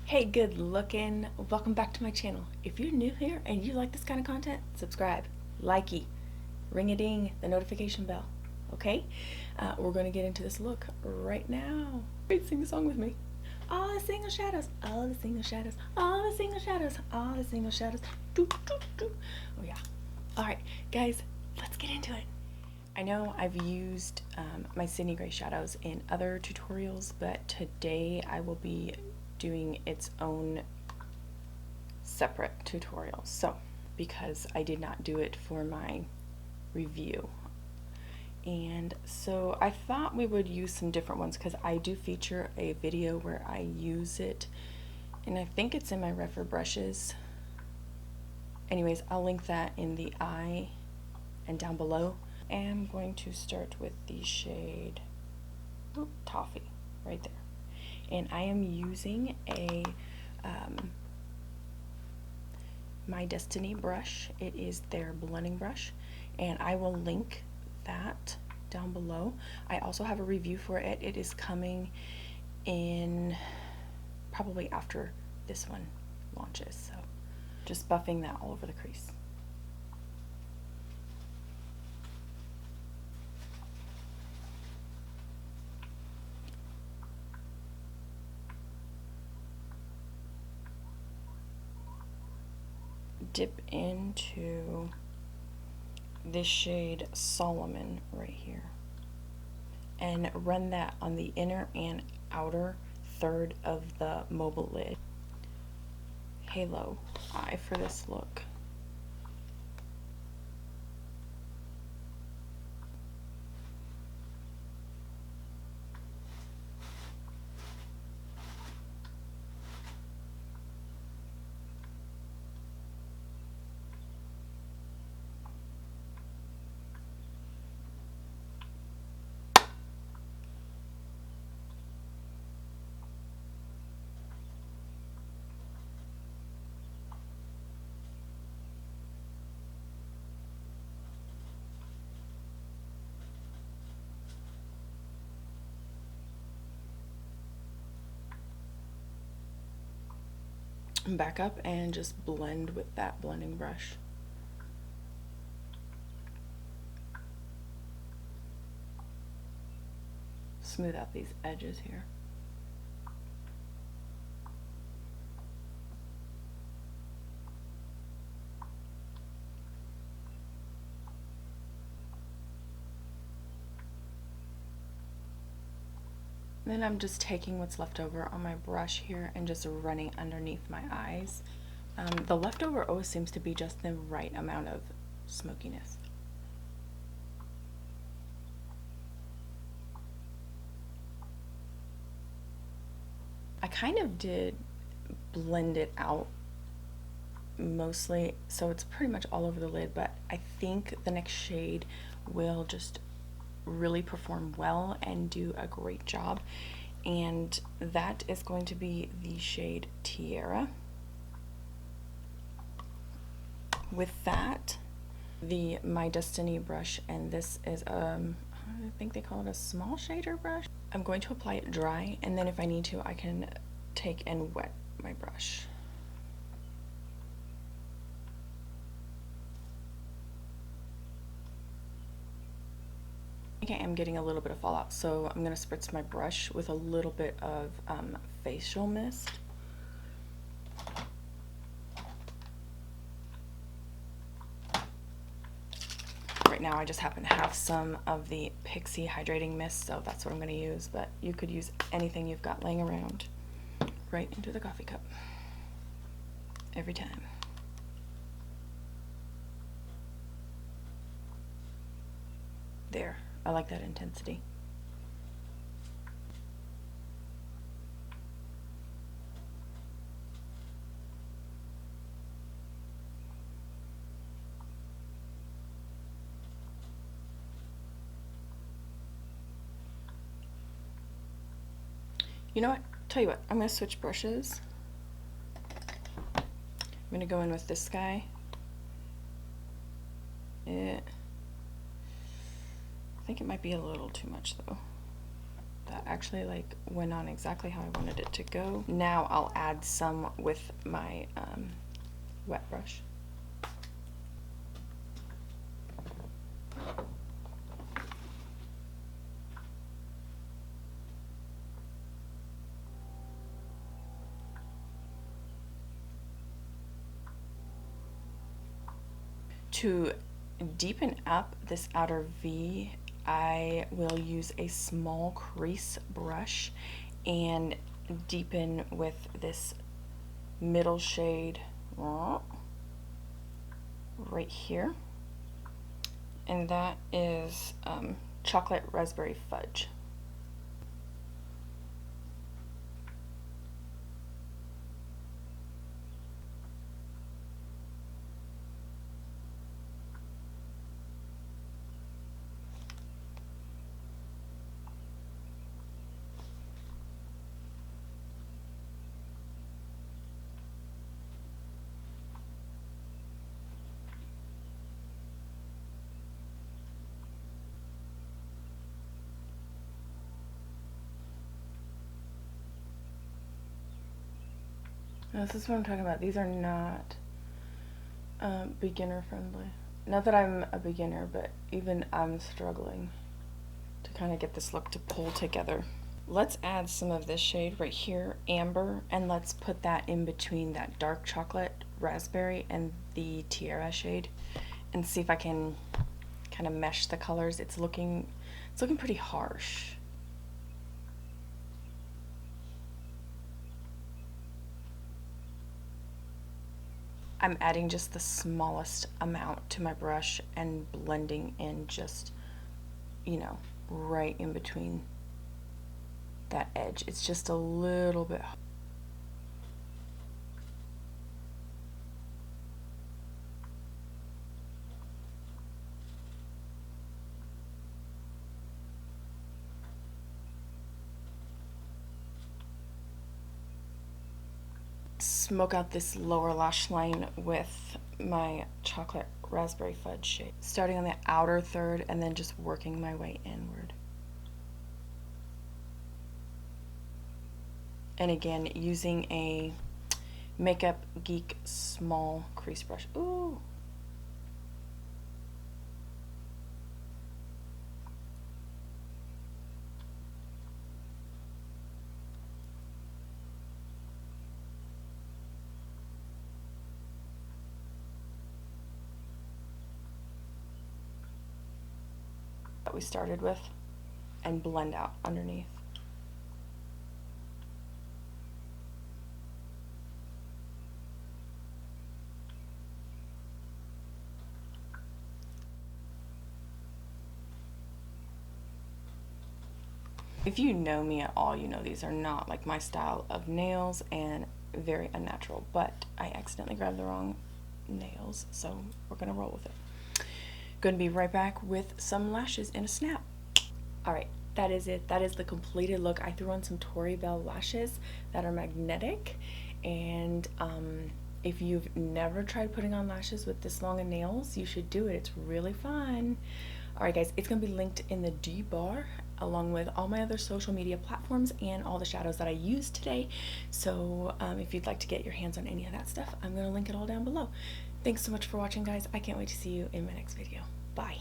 Hey, good looking. Welcome back to my channel. If you're new here and you like this kind of content, subscribe, likey, ring a ding, the notification bell. Okay? We're going to get into this look right now. Great, sing the song with me. All the single shadows, all the single shadows, all the single shadows, all the single shadows. Doo, doo, doo. Oh, yeah. All right, guys, let's get into it. I know I've used my Sydney Grace shadows in other tutorials, but today I will be doing its own separate tutorial. So, because I did not do it for my review. And so I thought we would use some different ones because I do feature a video where I use it, and I think it's in my refer brushes. Anyways, I'll link that in the eye and down below. I'm going to start with the shade Toffee right there. And I am using a My Destiny brush. It is their blending brush, and I will link that down below. I also have a review for it. It is coming in probably after this one launches, so just buffing that all over the crease. Dip into this shade Solomon right here and run that on the inner and outer third of the mobile lid. Halo eye for this look. Back up and just blend with that blending brush. Smooth out these edges here. Then I'm just taking what's left over on my brush here and just running underneath my eyes. The leftover always seems to be just the right amount of smokiness. I kind of did blend it out mostly, so it's pretty much all over the lid, but I think the next shade will just really perform well and do a great job, and that is going to be the shade Tiara. With that, the My Destiny brush, and this is I think they call it a small shader brush. I'm going to apply it dry, and then if I need to, I can take and wet my brush. I am getting a little bit of fallout, so I'm going to spritz my brush with a little bit of facial mist. Right now I just happen to have some of the Pixie hydrating mist, so that's what I'm going to use, but you could use anything you've got laying around right into the coffee cup every time. There. I like that intensity. You know what? Tell you what, I'm going to switch brushes. I'm going to go in with this guy. I think it might be a little too much though. That actually like went on exactly how I wanted it to go. Now I'll add some with my wet brush. To deepen up this outer V, I will use a small crease brush and deepen with this middle shade right here, and that is chocolate raspberry fudge. This is what I'm talking about. These are not beginner friendly. Not that I'm a beginner, but even I'm struggling to kind of get this look to pull together. Let's add some of this shade right here, amber, and let's put that in between that dark chocolate raspberry and the tiara shade, and see if I can kind of mesh the colors. It's looking pretty harsh. I'm adding just the smallest amount to my brush and blending in just, you know, right in between that edge. It's just a little bit. Smoke out this lower lash line with my chocolate raspberry fudge shade, starting on the outer third and then just working my way inward. And again, using a Makeup Geek small crease brush. Ooh. That we started with, and blend out underneath. If you know me at all, you know these are not like my style of nails and very unnatural, but I accidentally grabbed the wrong nails, so we're gonna roll with it. Gonna be right back with some lashes in a snap. All right, that is it. That is the completed look. I threw on some Tory Bell lashes that are magnetic, and if you've never tried putting on lashes with this long of nails, you should do it. It's really fun. All right, guys, it's gonna be linked in the D bar along with all my other social media platforms and all the shadows that I used today. So if you'd like to get your hands on any of that stuff, I'm gonna link it all down below. Thanks so much for watching, guys. I can't wait to see you in my next video. Bye.